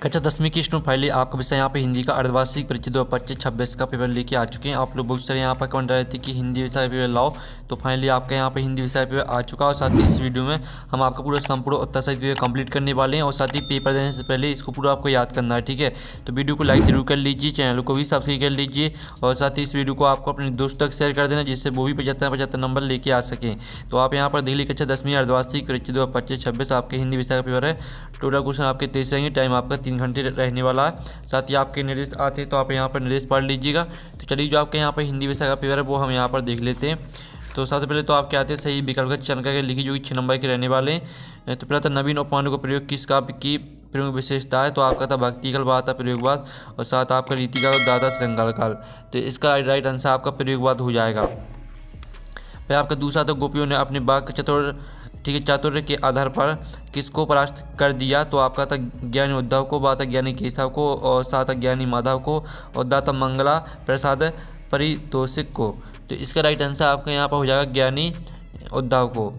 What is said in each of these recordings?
कक्षा 10वीं की स्टूडेंट फाइनली आपका विषय यहाँ पे हिंदी का अर्धवार्षिक परीक्षा 2025-26 का पेपर लेके आ चुके हैं। आप लोग बहुत सारे यहाँ पर कमेंट रहे थे कि हिंदी विषय पेपर लाओ, तो फाइनली आपका यहाँ पे हिंदी विषय पेपर आ चुका है। और साथ ही इस वीडियो में हम आपका पूरा संपूर्ण उत्तर सहित पेपर कंप्लीट करने वाले हैं और साथ ही पेपर देने से पहले इसको पूरा आपको याद करना है, ठीक है। तो वीडियो को लाइक जरूर कर लीजिए, चैनल को भी सब्सक्राइब कर लीजिए और साथ ही इस वीडियो को आपको अपने दोस्तों तक शेयर कर देना जिससे वो भी 75 नंबर लेके आ सकें। तो आप यहाँ पर देख लीजिए कक्षा 10वीं अर्धवार्षिक परीक्षा 2025-26 आपके हिंदी विषय का पेपर है। टोटल क्वेश्चन आपके 23 रहेंगे, टाइम आपका 3 घंटे रहने वाला है। साथ ही आपके निर्देश आते हैं तो आप यहाँ पर निर्देश पढ़ लीजिएगा। तो चलिए जो आपके यहाँ पर हिंदी विषय का पेपर है वो हम यहाँ पर देख लेते हैं। तो सबसे पहले तो आपके आते हैं सही विकल्प का चयन करके लिखी जो 6 नंबर के रहने वाले हैं। तो पहला था नवीन उपमानों का प्रयोग किस काव्य की प्रमुख विशेषता है, तो आपका था भक्ति काल, बाद था प्रयोगवाद और साथ आपका रीति काल और दादा श्रृंगार काल। तो इसका राइट आंसर आपका प्रयोगवाद हो जाएगा। फिर आपका दूसरा था गोपियों ने अपने बाग चातुर्य के आधार पर किसको परास्त कर दिया, तो आपका था ज्ञानी उद्धव को, बात ज्ञानी केशव को और साथ ज्ञानी माधव को और दाता मंगला प्रसाद परितोषिक को। तो इसका राइट आंसर आपका यहाँ पर हो जाएगा ज्ञानी उद्धव को।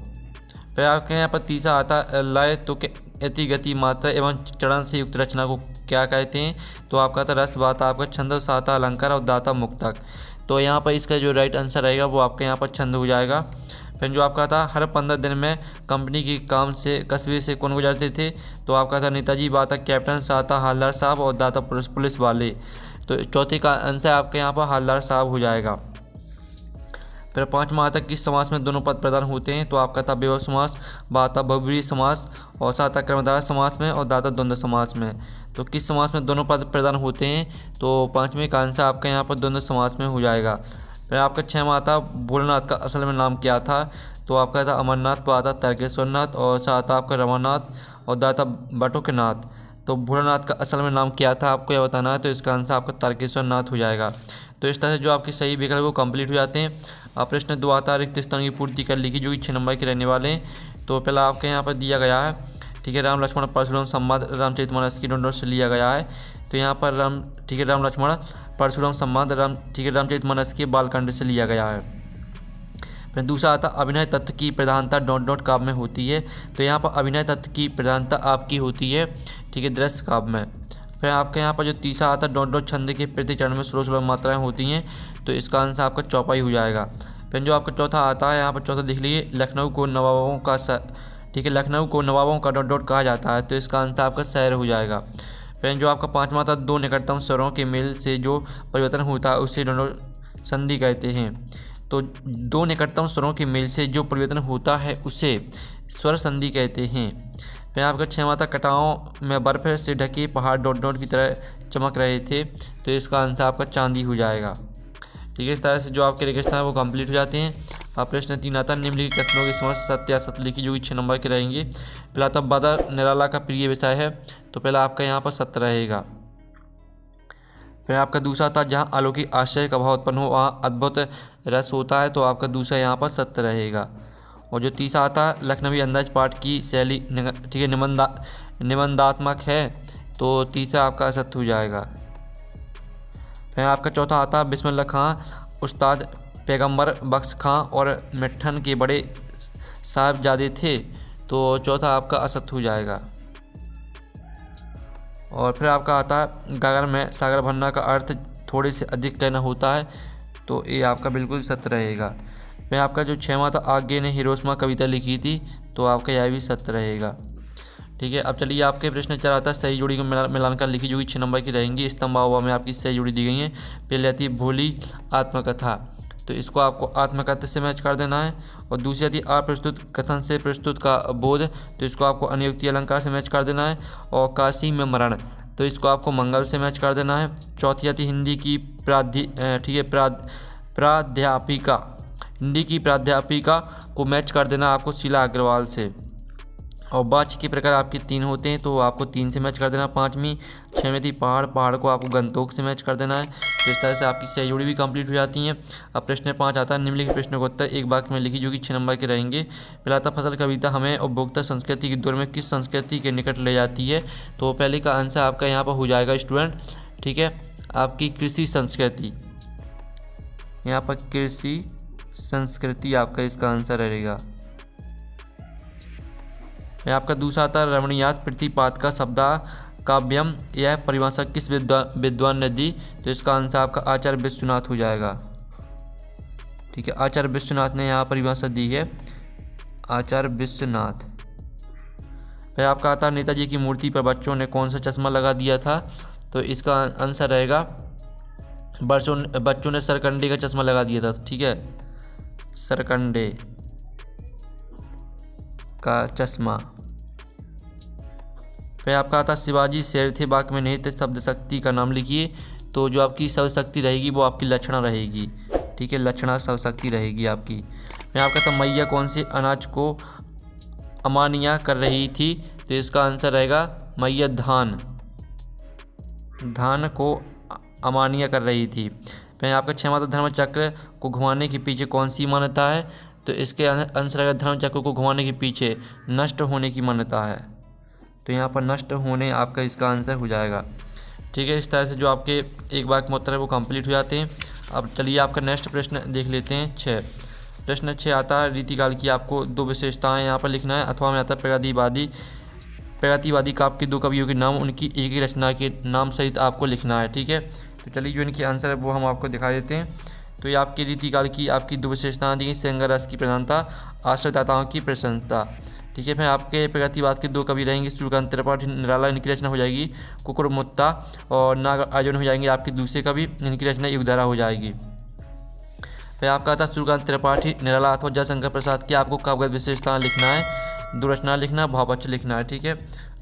फिर आपके यहाँ पर तीसरा आता लय तो यति गति मात्रा एवं चरण से युक्त रचना को क्या कहते हैं, तो आपका था रस, बात आपका छंद, साता अलंकार और दाता मुक्तक। तो यहाँ पर इसका जो राइट आंसर रहेगा वो आपके यहाँ पर छंद हो जाएगा। फिर जो आपका था हर 15 दिन में कंपनी की काम से कस्बे से कौन गुजरते थे, तो आपका था नेताजी, बाता कैप्टन, साता हालदार साहब और दाता पुलिस वाले। तो चौथे का आंसर आपके यहाँ पर हालदार साहब हो जाएगा। फिर 5वां आता किस समास में दोनों पद प्रदान होते हैं, तो आपका था विभव समास, बाता बहुब्रीहि समास और साता कर्मधारय समास में और दाता द्वंद्व समास में। तो किस समास में दोनों पद प्रदान होते हैं, तो 5वें का आंसर आपका यहाँ पर द्वंद्व समास में हो जाएगा। फिर आपका 6वां आता भोलेनाथ का असल में नाम क्या था, तो आपका था अमरनाथ, बाता तारकेश्वरनाथ और साथ आपका रमानाथ और दाता बटुकनाथ। तो भोलेनाथ का असल में नाम क्या था आपको यह बताना है, तो इसका आंसर आपका तारकेश्वरनाथ हो जाएगा। तो इस तरह से जो आपके सही विकल्प वो कंप्लीट हो जाते हैं। अब प्रश्न 2 आता रिक्त स्थान की पूर्ति कर लिखी जो कि 6 नंबर के रहने वाले हैं। तो पहला आपके यहाँ पर दिया गया है, ठीक है, राम लक्ष्मण परशुराम संवाद रामचरितमानस की डाउनलोड से लिया गया है। तो यहाँ पर राम लक्ष्मण परशुराम संवाद रामचरितमानस के बालकांड से लिया गया है। फिर दूसरा आता अभिनय तत्व की प्रधानता काव्य में होती है, तो यहाँ पर अभिनय तत्व की प्रधानता आपकी होती है, ठीक है, दृश्य काव्य में। फिर आपके यहाँ पर जो तीसरा आता छंद के प्रति चरण में 16 मात्राएं होती हैं, तो इसका आंसर आपका चौपाई हो जाएगा। फिर जो आपका चौथा आता है, यहाँ पर चौथा देख लीजिए लखनऊ को नवाबों का ठीक है, लखनऊ को नवाबों का कहा जाता है, तो इसका आंसर आपका शहर हो जाएगा। फिर जो आपका 5वां था दो निकटतम स्वरों के मेल से जो परिवर्तन होता है उसे संधि कहते हैं। तो दो निकटतम स्वरों के मेल से जो परिवर्तन होता है उसे स्वर संधि कहते हैं। फिर आपका 6वां था कटाओं में बर्फ से ढके पहाड़ की तरह चमक रहे थे, तो इसका आंसर आपका चांदी हो जाएगा, ठीक है। इस तरह से जो आपके रेगिस्तान है वो कंप्लीट हो जाते हैं। अब प्रश्न 3 आता निम्नलिखित कथनों की समझ सत्य या सत्य लिखी जो कि 6 नंबर के रहेंगे। पहला था बदर निराला का प्रिय विषय है, तो पहला आपका यहाँ पर सत्य रहेगा। फिर आपका दूसरा था जहाँ अलौकिक आश्चर्य का भाव उत्पन्न हो वहाँ अद्भुत रस होता है, तो आपका दूसरा यहाँ पर सत्य रहेगा। और जो तीसरा आता लखनवी अंदाज पाठ की शैली, ठीक है, निबंधात्मक है, तो तीसरा आपका असत्य हो जाएगा। फिर आपका चौथा आता बिस्मिल्लाह खां उस्ताद पैगंबर बख्श खां और मिट्ठन के बड़े साहिबजादे थे, तो चौथा आपका असत्य हो जाएगा। और फिर आपका आता है गागर में सागर भरना का अर्थ थोड़े से अधिक कहना होता है, तो ये आपका बिल्कुल सत्य रहेगा। फिर आपका जो 6वां था आगे ने हिरोशिमा कविता लिखी थी, तो आपका यह भी सत्य रहेगा, ठीक है। अब चलिए आपके प्रश्न 4 आता है सही जोड़ी को मिलान कर लिखी जो कि 6 नंबर की रहेंगी। स्तंभ में आपकी सही जोड़ी दी गई है। पहले आती भोली आत्मकथा, तो इसको आपको आत्मकथा से मैच कर देना है। और दूसरी आती अप्रस्तुत कथन से प्रस्तुत का बोध, तो इसको आपको अनुयुक्ति अलंकार से मैच कर देना है। और काशी में मरण, तो इसको आपको मंगल से मैच कर देना है। चौथी आती हिंदी की प्राध्यापिका, हिंदी की प्राध्यापिका को मैच कर देना आपको शीला अग्रवाल से। और वाच्य के प्रकार आपके 3 होते हैं, तो आपको 3 से मैच कर देना। 5वीं 6वीं थी पहाड़ को आपको गंतोक से मैच कर देना है। तो इस तरह से आपकी सही जोड़ी भी कंप्लीट हो जाती हैं। अब प्रश्न 5 आता है निम्नलिखित प्रश्नों का उत्तर एक वाक्य में लिखी जो कि 6 नंबर के रहेंगे। पहला था फसल कविता हमें उपभोक्ता संस्कृति के दौर में किस संस्कृति के निकट ले जाती है, तो पहले का आंसर आपका यहाँ पर हो जाएगा स्टूडेंट, ठीक है, आपकी कृषि संस्कृति। यहाँ पर कृषि संस्कृति आपका इसका आंसर रहेगा। आपका दूसरा आता रमणीयात प्रतिपाद का काव्यम यह परिभाषा किस विद्वान ने दी? तो इसका आंसर आपका आचार्य विश्वनाथ हो जाएगा। ठीक है, आचार्य विश्वनाथ ने यहाँ परिभाषा दी है, आचार्य विश्वनाथ। फिर आपका आता है नेताजी की मूर्ति पर बच्चों ने कौन सा चश्मा लगा दिया था? तो इसका आंसर रहेगा बच्चों ने सरकंडे का चश्मा लगा दिया था। ठीक है, सरकंडे का चश्मा। फिर आपका आता शिवाजी शेर थे वाक्य में निहित शब्द शक्ति का नाम लिखिए। तो जो आपकी शब्द शक्ति रहेगी वो आपकी लक्षणा रहेगी। ठीक है, लक्षणा शब्द शक्ति रहेगी आपकी। फिर आपका था मैया कौन से अनाज को अमानिया कर रही थी? तो इसका आंसर रहेगा मैया धान को अमानिया कर रही थी। फिर आपका छमाता धर्म चक्र को घुमाने के पीछे कौन सी मान्यता है? तो इसके आंसर रहेगा धर्म चक्र को घुमाने के पीछे नष्ट होने की मान्यता है। तो यहाँ पर नष्ट होने आपका इसका आंसर हो जाएगा। ठीक है, इस तरह से जो आपके एक वाक्य में उत्तर है वो कंप्लीट हो जाते हैं। अब चलिए आपका नेक्स्ट प्रश्न देख लेते हैं। प्रश्न 6 आता है रीतिकाल की आपको 2 विशेषताएं यहाँ पर लिखना है। अथवा में आता है प्रगतिवादी काव्य के 2 कवियों के नाम उनकी एक ही रचना के नाम सहित आपको लिखना है। ठीक है, तो चलिए जो इनके आंसर है वो हम आपको दिखा देते हैं। तो ये आपकी रीतिकाल की आपकी 2 विशेषताएं दी, श्रृंगार रस की प्रधानता, आश्रयदाताओं की प्रशंसा। ठीक है, फिर आपके प्रगतिवाद के 2 कवि रहेंगे सूर्यकांत त्रिपाठी निराला, इनकी रचना हो जाएगी कुकुरमुत्ता, और नागार्जुन हो जाएंगे आपके दूसरे कवि, इनकी रचना युगधारा हो जाएगी। फिर आपका आता है सूर्यकांत त्रिपाठी निराला अथवा जयशंकर प्रसाद की आपको काव्यगत विशेषताएं लिखना है, 2 रचना लिखना, भावपक्ष लिखना है। ठीक है,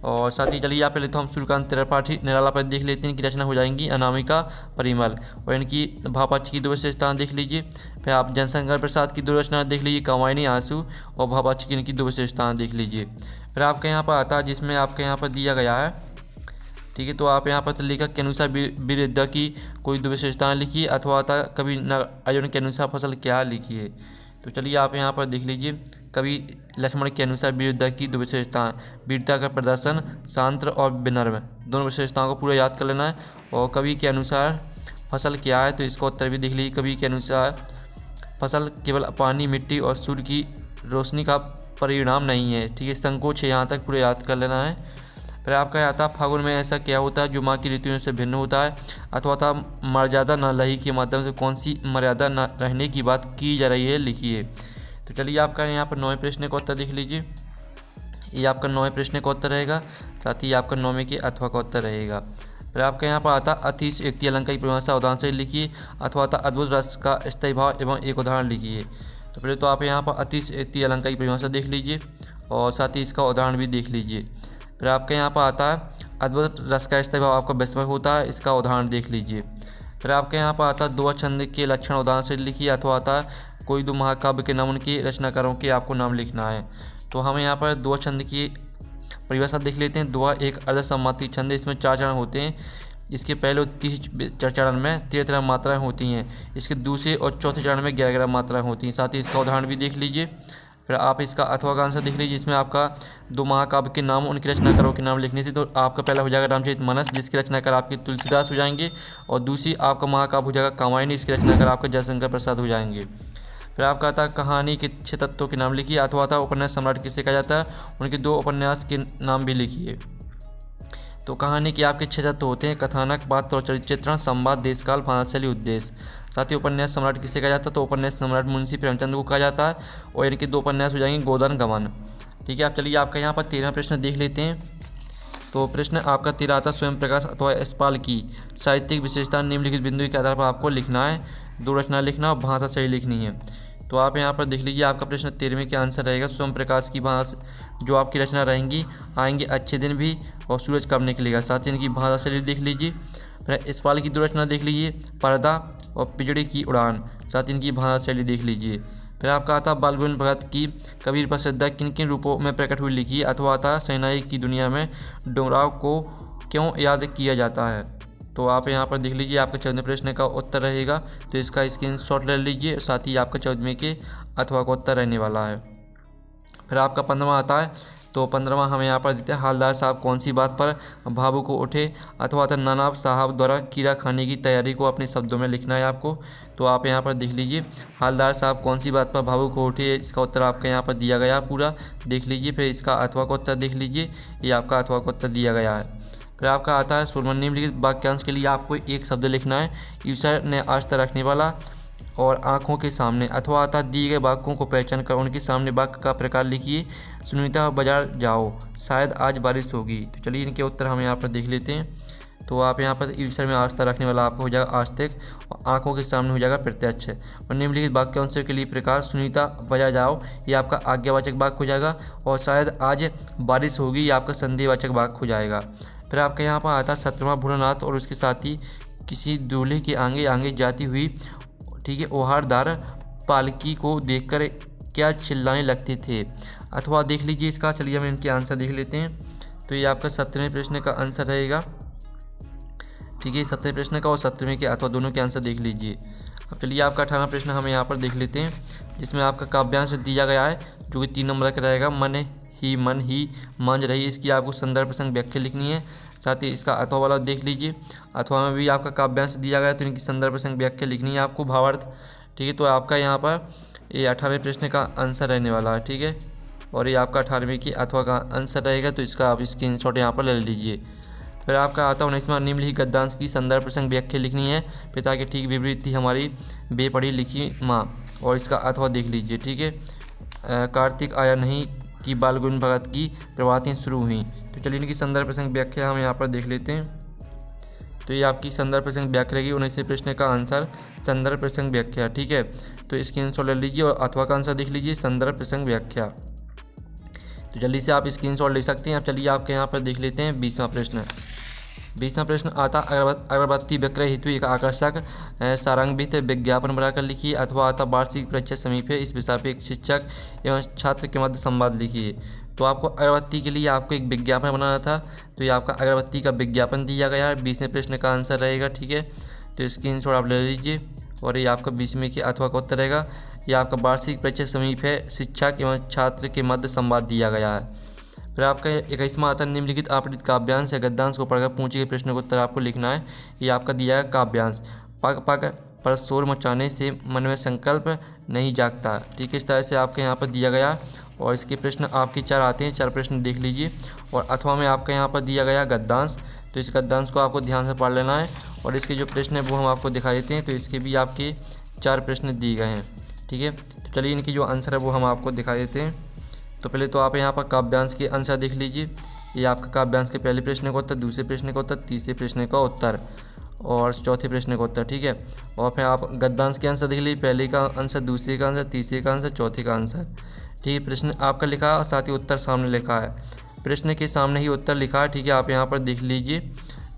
और साथ ही चलिए यहाँ पे लेते हम सूर्यकांत त्रिपाठी निराला पर देख लेते हैं। इनकी रचना हो जाएंगी अनामिका, परिमल, और इनकी भावपक्ष की 2 विशेषताएं देख लीजिए। फिर आप जयशंकर प्रसाद की 2 रचना देख लीजिए, कामायनी, आंसू, और भावपक्ष की इनकी 2 विशेषताएं देख लीजिए। फिर आपके यहाँ पर आता है जिसमें आपके यहाँ पर दिया गया है। ठीक है, तो आप यहाँ पर लेखक के अनुसार वीरयुद्ध की कोई 2 विशेषताएं लिखिए, अथवा आता कवि नागार्जुन के अनुसार फसल क्या लिखिए। तो चलिए आप यहाँ पर देख लीजिए, कवि लक्ष्मण के अनुसार वीरयुद्ध की 2 विशेषताएं, वीरता का प्रदर्शन, शांत और विनम्र, दोनों विशेषताओं को पूरा याद कर लेना है। और कवि के अनुसार फसल क्या है? तो इसका उत्तर भी देख लीजिए। कवि के अनुसार फसल केवल पानी, मिट्टी और सूर्य की रोशनी का परिणाम नहीं है। ठीक है, संकोच है, यहाँ तक पूरा याद कर लेना है। फिर आपका आता है फागुन में ऐसा क्या होता है जो माँ की ऋतुओं से भिन्न होता है? अथवा था मर्यादा न रही के माध्यम से कौन सी मर्यादा न रहने की बात की जा रही है, लिखिए। तो चलिए आपका यहाँ पर 9वें प्रश्न का उत्तर देख लीजिए। ये आपका 9वें प्रश्न का उत्तर रहेगा, साथ ही आपका 9वें के अथवा का उत्तर रहेगा। फिर आपका यहाँ पर आता अतिशयोक्ति अलंकार की परिभाषा उदाहरण से लिखिए, अथवा था अद्भुत रस का स्थायी भाव एवं एक उदाहरण लिखिए। तो पहले तो आप यहाँ पर अतिशयोक्ति अलंकार की परिभाषा देख लीजिए और साथ ही इसका उदाहरण भी देख लीजिए। फिर आपके यहाँ पर आता है अद्भुत रस का स्थायी भाव आपका विस्मय होता है, इसका उदाहरण देख लीजिए। फिर आपके यहाँ पर आता है 2 छंद के लक्षण उदाहरण से लिखिए, अथवा आता है कोई 2 महाकाव्य के नाम उनके रचनाकारों के आपको नाम लिखना है। तो हम यहाँ पर 2 छंद की परिभाषा देख लेते हैं। 2 एक अर्धसम्माती छंद है, इसमें 4 चरण होते हैं। इसके पहले और तीसरे चरण में 13 मात्राएं होती हैं, इसके दूसरे और चौथे चरण में 11 मात्राएं होती हैं। साथ ही इसका उदाहरण भी देख लीजिए। फिर आप इसका अथवा का आंसर देख लीजिए, जिसमें आपका 2 महाकाव्य के नाम उनके रचनाकारों के नाम लिखने थे। तो आपका पहला हो जाएगा रामचरितमानस, जिसके रचनाकार आपके तुलसीदास हो जाएंगे, और दूसरी आपका महाकाव्य हो जाएगा कामायनी, इसके रचनाकार आपके जयशंकर प्रसाद हो जाएंगे। फिर आपका आता है कहानी के 6 तत्वों के नाम लिखिए, अथवा था उपन्यास सम्राट किसे कहा जाता है, उनके 2 उपन्यास के नाम भी लिखिए। तो कहानी के आपके 6 तत्व होते हैं, कथानक, पात्र और चरित्र चित्रण, संवाद, देशकाल, भाषा शैली, उद्देश्य। साथ ही उपन्यास सम्राट किसे कहा जाता है, तो उपन्यास सम्राट मुंशी प्रेमचंद को कहा जाता है, और इनके 2 उपन्यास हो जाएंगे गोदान, गमन। ठीक है, आप चलिए आपका यहाँ पर 13वां प्रश्न देख लेते हैं। तो प्रश्न आपका 13 आता स्वयं प्रकाश अथवा यशपाल की साहित्यिक विशेषता निम्नलिखित बिंदु के आधार पर आपको लिखना है, 2 रचना लिखना और भाषा शैली लिखनी है। तो आप यहाँ पर देख लीजिए, आपका प्रश्न 13वें के आंसर रहेगा स्वयं प्रकाश की भाषा जो आपकी रचना रहेंगी, आएंगे अच्छे दिन भी और सूरज कब निकलेगा। साथ ही इनकी भाषा शैली देख लीजिए। फिर यशपाल की 2 रचना देख लीजिए, पर्दा और पिजड़े की उड़ान, साथ ही इनकी भाषा शैली देख लीजिए। फिर आपका आता बाल गोविंद भगत की कबीर पर श्रद्धा किन किन रूपों में प्रकट हुई, लिखिए। अथवा आता सेनाई की दुनिया में डोमराव को क्यों याद किया जाता है। तो आप यहाँ पर देख लीजिए, आपका 14वें प्रश्न का उत्तर रहेगा, तो इसका स्क्रीनशॉट ले लीजिए। साथ ही आपका 14वें के अथवा का उत्तर रहने वाला है। फिर आपका 15वां आता है, तो 15वां हमें यहाँ पर देते हैं हालदार साहब कौन सी बात पर भावुक को उठे, अथवा था नाना साहब द्वारा कीड़ा खाने की तैयारी को अपने शब्दों में लिखना है आपको। तो आप यहाँ पर देख लीजिए, हालदार साहब कौन सी बात पर भावुक को उठे, इसका उत्तर आपका यहाँ पर दिया गया पूरा देख लीजिए। फिर इसका अथवा का उत्तर देख लीजिए, ये आपका अथवा का उत्तर दिया गया है। फिर आपका आता है सुरमन निम्नलिखित वाक्यांश के लिए आपको एक शब्द लिखना है। ईश्वर ने आस्था रखने वाला और आँखों के सामने, अथवा आता दिए गए वाक्यों को पहचान कर उनके सामने वाक्य का प्रकार लिखिए। सुनीता बाजार जाओ, शायद आज बारिश होगी। तो चलिए इनके उत्तर हम यहाँ पर देख लेते हैं। तो आप यहाँ पर ईश्वर में आस्था रखने वाला आपका हो जाएगा आस्तिक, और आँखों के सामने हो जाएगा प्रत्यक्ष। और निम्नलिखित वाक्यांशों के लिए प्रकार सुनीता बाजार जाओ ये आपका आज्ञावाचक वाक्य हो जाएगा, और शायद आज बारिश होगी ये आपका संदेहवाचक वाक्य हो जाएगा। फिर आपका यहाँ पर आता है 17वां भोलानाथ और उसके साथी किसी दूल्हे के आगे आगे जाती हुई, ठीक है, ओहारदार पालकी को देखकर क्या चिल्लाने लगते थे। अथवा देख लीजिए इसका। चलिए हम इनके आंसर देख लेते हैं। तो ये आपका 17वें प्रश्न का आंसर रहेगा, ठीक है, 17वें प्रश्न का और 17वें के अथवा दोनों के आंसर देख लीजिए। अब चलिए आपका 18वां प्रश्न हम यहाँ पर देख लेते हैं, जिसमें आपका काव्यांश दिया गया है जो कि 3 नंबर का रहेगा। मन ही मंज रही, इसकी आपको संदर्भ प्रसंग व्याख्या लिखनी है। साथ ही इसका अथवा वाला देख लीजिए। अथवा में भी आपका काव्यांश दिया गया है तो इनकी संदर्भ प्रसंग व्याख्या लिखनी है आपको, भावार्थ, ठीक है। तो आपका यहाँ पर ये 18वें प्रश्न का आंसर रहने वाला है, ठीक है। और ये आपका 18वें की अथवा का आंसर रहेगा, तो इसका आप स्क्रीनशॉट यहाँ पर ले लीजिए। फिर आपका आता है 19वां निम्नलिखित गद्यांश की संदर्भ प्रसंग व्याख्या लिखनी है। पिता की ठीक विपरीत थी हमारी बेपढ़ी लिखी माँ, और इसका अथवा देख लीजिए, ठीक है। कार्तिक आया नहीं कि बालगुण भगत की प्रभातें शुरू हुई। तो चलिए इनकी संदर्भ प्रसंग व्याख्या हम यहाँ पर देख लेते हैं। तो ये आपकी संदर्भ प्रसंग व्याख्या रहेगी। 19वें प्रश्न का आंसर संदर्भ प्रसंग व्याख्या, ठीक है। तो स्क्रीनशॉट ले लीजिए और अथवा का आंसर देख लीजिए, संदर्भ प्रसंग व्याख्या। तो जल्दी से आप स्क्रीनशॉट ले सकते हैं। अब चलिए आपके यहाँ पर देख लेते हैं 20वां प्रश्न। 20वां प्रश्न आता अगरबत्ती विक्रय हेतु एक आकर्षक सारंगित विज्ञापन बनाकर लिखिए। अथवा आता वार्षिक परीक्षा समीप है, इस विषय पर एक शिक्षक एवं छात्र के मध्य संवाद लिखिए। तो आपको अगरबत्ती के लिए आपको एक विज्ञापन बनाना था, तो ये आपका अगरबत्ती का विज्ञापन दिया गया है। 20वें प्रश्न का आंसर रहेगा, ठीक है। तो स्क्रीनशॉट आप ले लीजिए और ये आपका 20वें के अथवा का उत्तर रहेगा। ये आपका वार्षिक परीक्षा समीप है, शिक्षक एवं छात्र के मध्य संवाद दिया गया है। फिर आपका 21वां आता है निम्नलिखित आपतित काव्यांश या गद्यांश को पढ़कर पूछे गए प्रश्न का उत्तर आपको लिखना है। ये आपका दिया है काव्यांश। पग पग पर शोर मचाने से मन में संकल्प नहीं जागता, ठीक है। इस तरह से आपके यहाँ पर दिया गया, और इसके प्रश्न आपके 4 आते हैं। 4 प्रश्न देख लीजिए। और अथवा में आपका यहाँ पर दिया गया गद्यांश, तो इस गद्यांश को आपको ध्यान से पढ़ लेना है। और इसके जो प्रश्न है वो हम आपको दिखा देते हैं। तो इसके भी आपके 4 प्रश्न दिए गए हैं, ठीक है। तो चलिए इनकी जो आंसर है वो हम आपको दिखा देते हैं। तो पहले तो आप यहाँ पर काव्यांश के आंसर देख लीजिए। ये आपका काव्यांश के पहले प्रश्न का उत्तर, दूसरे प्रश्न का उत्तर, तीसरे प्रश्न का उत्तर और चौथे प्रश्न का उत्तर, ठीक है। और फिर आप गद्यांश के आंसर देख लीजिए, पहले का आंसर, दूसरे का आंसर, तीसरे का आंसर, चौथे का आंसर, ठीक है। प्रश्न आपका लिखा है और साथ ही उत्तर सामने लिखा है, प्रश्न के सामने ही उत्तर लिखा है, ठीक है। आप यहाँ पर देख लीजिए।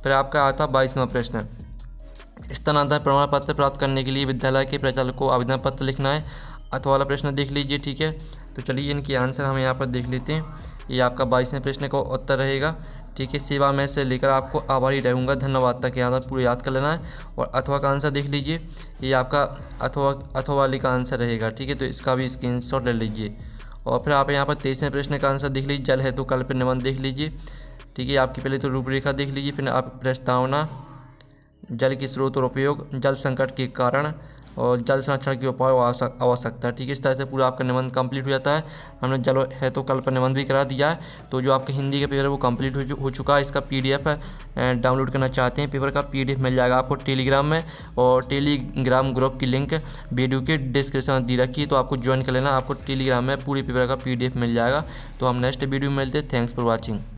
फिर आपका आता 22वां प्रश्न। स्थानांतरण प्रमाण पत्र प्राप्त करने के लिए विद्यालय के प्राचार्य को आवेदन पत्र लिखना है। अथवा वाला प्रश्न देख लीजिए, ठीक है। तो चलिए इनके आंसर हम यहाँ पर देख लेते हैं। ये आपका 22वें प्रश्न का उत्तर रहेगा, ठीक है। सेवा में से लेकर आपको आभारी रहूँगा, धन्यवाद तक यहाँ पर पूरे याद कर लेना है। और अथवा का आंसर देख लीजिए। ये आपका अथवा वाली का आंसर रहेगा, ठीक है। तो इसका भी स्क्रीनशॉट ले लीजिए। और फिर आप यहाँ पर 23वें प्रश्न का आंसर देख लीजिए। जल है तो कल्प निबंध देख लीजिए, ठीक है। आपकी पहले तो रूपरेखा देख लीजिए, फिर आप प्रस्तावना, जल के स्रोत और उपयोग, जल संकट के कारण और जल संरक्षण की उपाय आवश्यकता, ठीक है। इस तरह से पूरा आपका निबंध कंप्लीट हो जाता है। हमने जल है तो कल पर निबंध भी करा दिया है। तो जो आपके हिंदी का पेपर है वो कंप्लीट हो चुका है। इसका PDF डाउनलोड करना चाहते हैं पेपर का, PDF मिल जाएगा आपको टेलीग्राम में, और टेलीग्राम ग्रुप की लिंक वीडियो के डिस्क्रिप्शन में दी रखी है, तो आपको ज्वाइन कर लेना। आपको टेलीग्राम में पूरे पेपर का PDF मिल जाएगा। तो हम नेक्स्ट वीडियो में मिलते हैं। Thanks for watching.